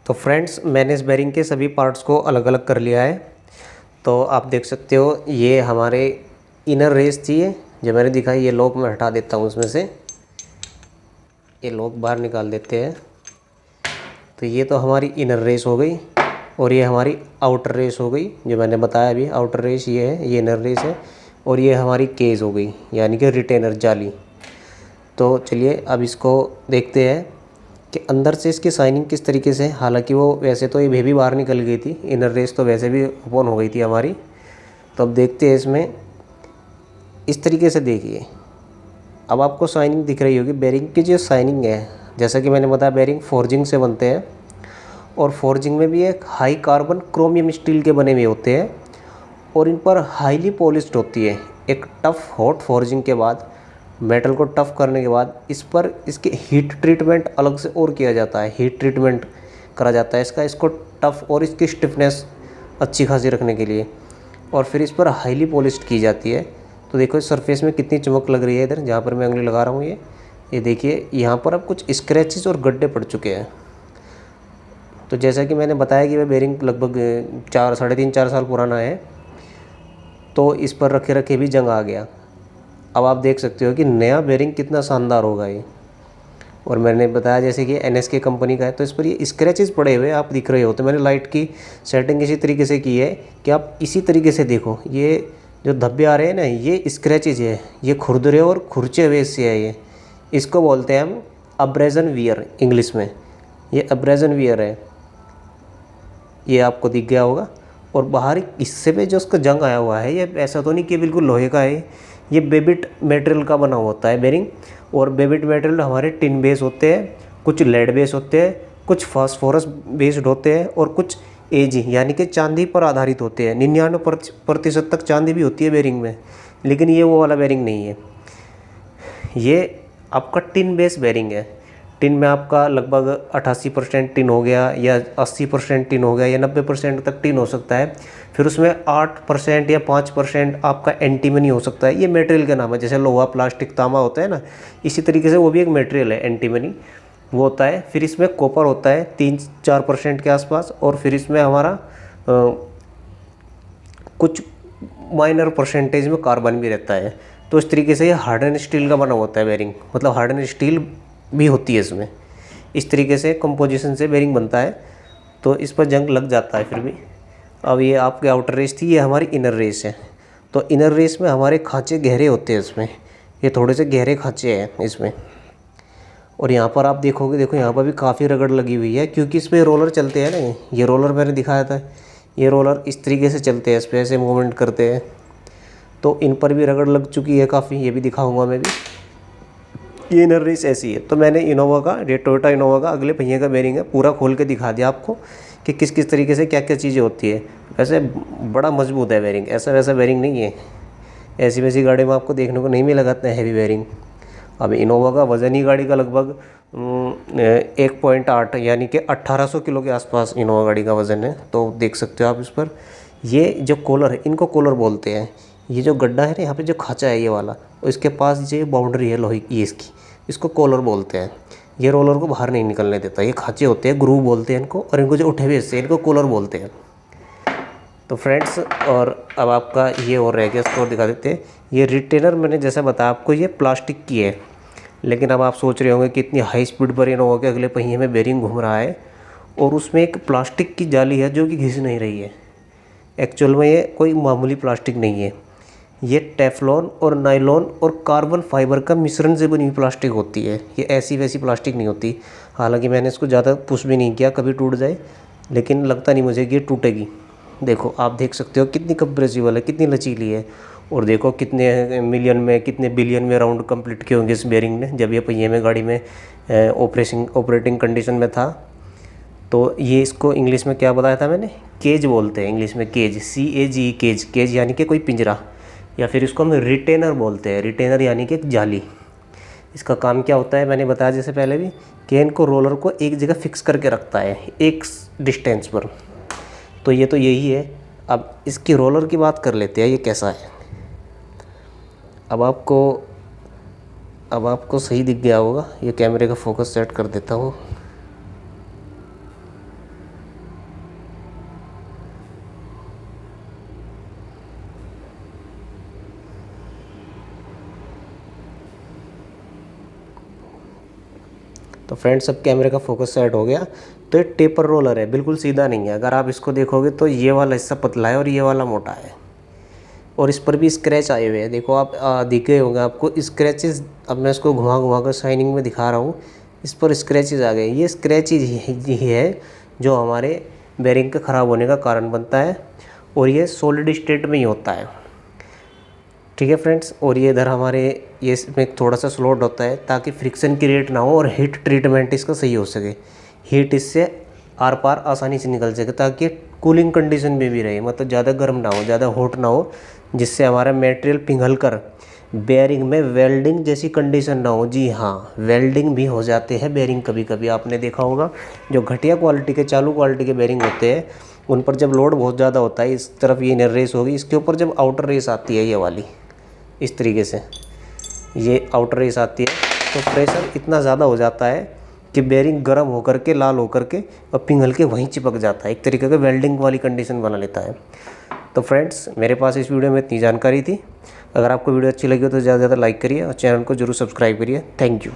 तो फ्रेंड्स, मैंने इस बेरिंग के सभी पार्ट्स को अलग अलग कर लिया है। तो आप देख सकते हो, ये हमारे इनर रेस थी, जो मैंने दिखाई। ये लॉक मैं हटा देता हूँ उसमें से, ये लॉक बाहर निकाल देते हैं। तो ये तो हमारी इनर रेस हो गई और ये हमारी आउटर रेस हो गई, जो मैंने बताया अभी। आउटर रेस ये है, ये इनर रेस है, और ये हमारी केज हो गई, यानी कि रिटेनर जाली। तो चलिए अब इसको देखते हैं कि अंदर से इसकी शाइनिंग किस तरीके से। हालांकि वो वैसे तो ये भी बाहर निकल गई थी, इनर रेस तो वैसे भी ओपन हो गई थी हमारी। तो अब देखते हैं इसमें, इस तरीके से देखिए। अब आपको शाइनिंग दिख रही होगी। बेरिंग की जो शाइनिंग है, जैसा कि मैंने बताया, बेरिंग फोर्जिंग से बनते हैं, और फोर्जिंग में भी एक हाई कार्बन क्रोमियम स्टील के बने हुए होते हैं, और इन पर हाईली पॉलिश्ड होती है। एक टफ़ हॉट फोर्जिंग के बाद, मेटल को टफ़ करने के बाद, इस पर इसके हीट ट्रीटमेंट अलग से और किया जाता है। हीट ट्रीटमेंट करा जाता है इसको टफ़ और इसकी स्टिफनेस अच्छी खासी रखने के लिए, और फिर इस पर हाईली पॉलिश्ड की जाती है। तो देखो इस सरफेस में कितनी चमक लग रही है। इधर जहाँ पर मैं उंगली लगा रहा हूँ, ये देखिए, यहाँ पर अब कुछ स्क्रैचेस और गड्ढे पड़ चुके हैं। तो जैसा कि मैंने बताया कि वह बेरिंग लगभग 3.5-4 साल पुराना है, तो इस पर रखे रखे भी जंग आ गया। अब आप देख सकते हो कि नया बेरिंग कितना शानदार होगा ये। और मैंने बताया जैसे कि NSK कंपनी का है, तो इस पर ये स्क्रैचेस पड़े हुए आप दिख रहे हो। तो मैंने लाइट की सेटिंग इसी तरीके से की है कि आप इसी तरीके से देखो। ये जो धब्बे आ रहे हैं ना, ये स्क्रैचेज है, ये खुरदरे और खुरचे हुए से है। ये इसको बोलते हैं हम अब्रेजन वियर इंग्लिश में। ये अब्रेजन वियर है, ये आपको दिख गया होगा। और बाहरी हिस्से पे जो उसका जंग आया हुआ है, ये ऐसा तो नहीं कि बिल्कुल लोहे का है। ये बेबिट मटेरियल का बना होता है बेरिंग। और बेबिट मटेरियल हमारे टिन बेस होते हैं, कुछ लेड बेस होते हैं, कुछ फास्फोरस बेस्ड होते हैं, और कुछ एजी यानी कि चांदी पर आधारित होते हैं। 99% तक चांदी भी होती है बेरिंग में, लेकिन ये वो वाला बेरिंग नहीं है। ये आपका टिन बेस बेरिंग है। टिन में आपका लगभग 88% टिन हो गया, या 80% टिन हो गया, या 90% तक टिन हो सकता है। फिर उसमें 8% या 5% आपका एंटीमनी हो सकता है। ये मटेरियल का नाम है। जैसे लोहा, प्लास्टिक, तांबा होता है ना, इसी तरीके से वो भी एक मटेरियल है, एंटीमनी वो होता है। फिर इसमें कॉपर होता है 3-4% के आसपास, और फिर इसमें हमारा कुछ माइनर परसेंटेज में कार्बन भी रहता है। तो इस तरीके से ये हार्डन स्टील का बना होता है बेरिंग, मतलब हार्डन स्टील भी होती है इसमें। इस तरीके से कंपोजिशन से बेरिंग बनता है। तो इस पर जंग लग जाता है फिर भी। अब ये आपकी आउटर रेस थी, ये हमारी इनर रेस है। तो इनर रेस में हमारे खांचे गहरे होते हैं इसमें, ये थोड़े से गहरे खांचे हैं इसमें। और यहाँ पर आप देखोगे, देखो यहाँ पर भी काफ़ी रगड़ लगी हुई है, क्योंकि इसमें रोलर चलते हैं ना। ये रोलर मैंने दिखाया था, ये रोलर इस तरीके से चलते हैं, इस पर ऐसे मूवमेंट करते हैं। तो इन पर भी रगड़ लग चुकी है काफ़ी, ये भी दिखाऊंगा मैं भी। ये इनर रेस ऐसी है। तो मैंने इनोवा का, टोयोटा इनोवा का अगले पहिए का बेरिंग है, पूरा खोल के दिखा दिया आपको कि किस किस तरीके से क्या क्या चीज़ें होती है। वैसे बड़ा मजबूत है बेरिंग, ऐसा वैसा बेरिंग नहीं है। ऐसी वैसी गाड़ी में आपको देखने को नहीं मिलेगा इतना हैवी बेरिंग। अब इनोवा का वज़न ही गाड़ी का लगभग 1.8 यानी कि 1800 किलो के आसपास इनोवा गाड़ी का वज़न है। तो देख सकते हो आप इस पर। ये जो कॉलर है, इनको कॉलर बोलते हैं। ये जो गड्ढा है ना, यहाँ पे जो खाँचा है ये वाला, और इसके पास जो बाउंड्री है लोहे की इसकी, इसको कॉलर बोलते हैं। ये रोलर को बाहर नहीं निकलने देता। ये खाँचे होते हैं, ग्रूव बोलते हैं इनको, और इनको जो उठे हुए हिस्से इनको कॉलर बोलते हैं। तो फ्रेंड्स, और अब आपका ये और रह गया, इसको और दिखा देते हैं। ये रिटेनर मैंने जैसा बताया आपको, ये प्लास्टिक की है। लेकिन अब आप सोच रहे होंगे कि इतनी हाई स्पीड पर इनोवा के अगले पहिए में बेरिंग घूम रहा है, और उसमें एक प्लास्टिक की जाली है जो कि घिस नहीं रही है। एक्चुअल में ये कोई मामूली प्लास्टिक नहीं है। ये टेफ्लॉन और नायलॉन और कार्बन फाइबर का मिश्रण से बनी हुई प्लास्टिक होती है। ये ऐसी वैसी प्लास्टिक नहीं होती। हालांकि मैंने इसको ज़्यादा पुश भी नहीं किया, कभी टूट जाए, लेकिन लगता नहीं मुझे कि ये टूटेगी। देखो आप देख सकते हो कितनी कंप्रेसिबल है, कितनी लचीली है। और देखो कितने मिलियन में, कितने बिलियन में राउंड कंप्लीट किए होंगे इस बेरिंग ने, जब ये पहिए में गाड़ी में ऑपरेटिंग कंडीशन में था। तो ये इसको इंग्लिश में क्या बताया था मैंने, केज बोलते हैं इंग्लिश में, केज, CAG, केज। केज यानी कि कोई पिंजरा, या फिर इसको हम रिटेनर बोलते हैं। रिटेनर यानी कि एक जाली। इसका काम क्या होता है, मैंने बताया जैसे पहले भी, कि इनको रोलर को एक जगह फिक्स करके रखता है एक डिस्टेंस पर। तो ये तो यही है। अब इसकी रोलर की बात कर लेते हैं, ये कैसा है। अब आपको सही दिख गया होगा। ये कैमरे का फोकस सेट कर देता हूँ। फ्रेंड्स अब कैमरे का फोकस सेट हो गया। तो ये टेपर रोलर है, बिल्कुल सीधा नहीं है। अगर आप इसको देखोगे तो ये वाला हिस्सा पतला है और ये वाला मोटा है, और इस पर भी स्क्रैच आए हुए हैं। देखो आप दिखे होंगे आपको स्क्रैचेस। अब मैं इसको घुमा घुमा कर शाइनिंग में दिखा रहा हूँ, इस पर स्क्रैचेस आ गए। ये स्क्रैचेज ही है जो हमारे बेरिंग के ख़राब होने का कारण बनता है, और ये सॉलिड स्टेट में ही होता है। ठीक है फ्रेंड्स, और ये इधर हमारे ये इसमें थोड़ा सा स्लोट होता है ताकि फ्रिक्शन क्रिएट ना हो और हीट ट्रीटमेंट इसका सही हो सके, हीट इससे आर पार आसानी से निकल सके, ताकि कूलिंग कंडीशन में भी रहे, मतलब ज़्यादा गर्म ना हो, ज़्यादा हॉट ना हो, जिससे हमारा मटेरियल पिघल कर बेयरिंग में वेल्डिंग जैसी कंडीशन ना हो। जी हाँ, वेल्डिंग भी हो जाते हैं बेयरिंग कभी कभी, आपने देखा होगा। जो घटिया क्वालिटी के, चालू क्वालिटी के बेयरिंग होते हैं, उन पर जब लोड बहुत ज़्यादा होता है, इस तरफ ये इनर रेस होगी, इसके ऊपर जब आउटर रेस आती है ये वाली, इस तरीके से ये आउटर रेस आती है, तो प्रेशर इतना ज़्यादा हो जाता है कि बेयरिंग गर्म होकर के, लाल होकर के और पिघल के वहीं चिपक जाता है, एक तरीके का वेल्डिंग वाली कंडीशन बना लेता है। तो फ्रेंड्स, मेरे पास इस वीडियो में इतनी जानकारी थी। अगर आपको वीडियो अच्छी लगी हो तो ज़्यादा से ज़्यादा लाइक करिए और चैनल को जरूर सब्सक्राइब करिए। Thank you.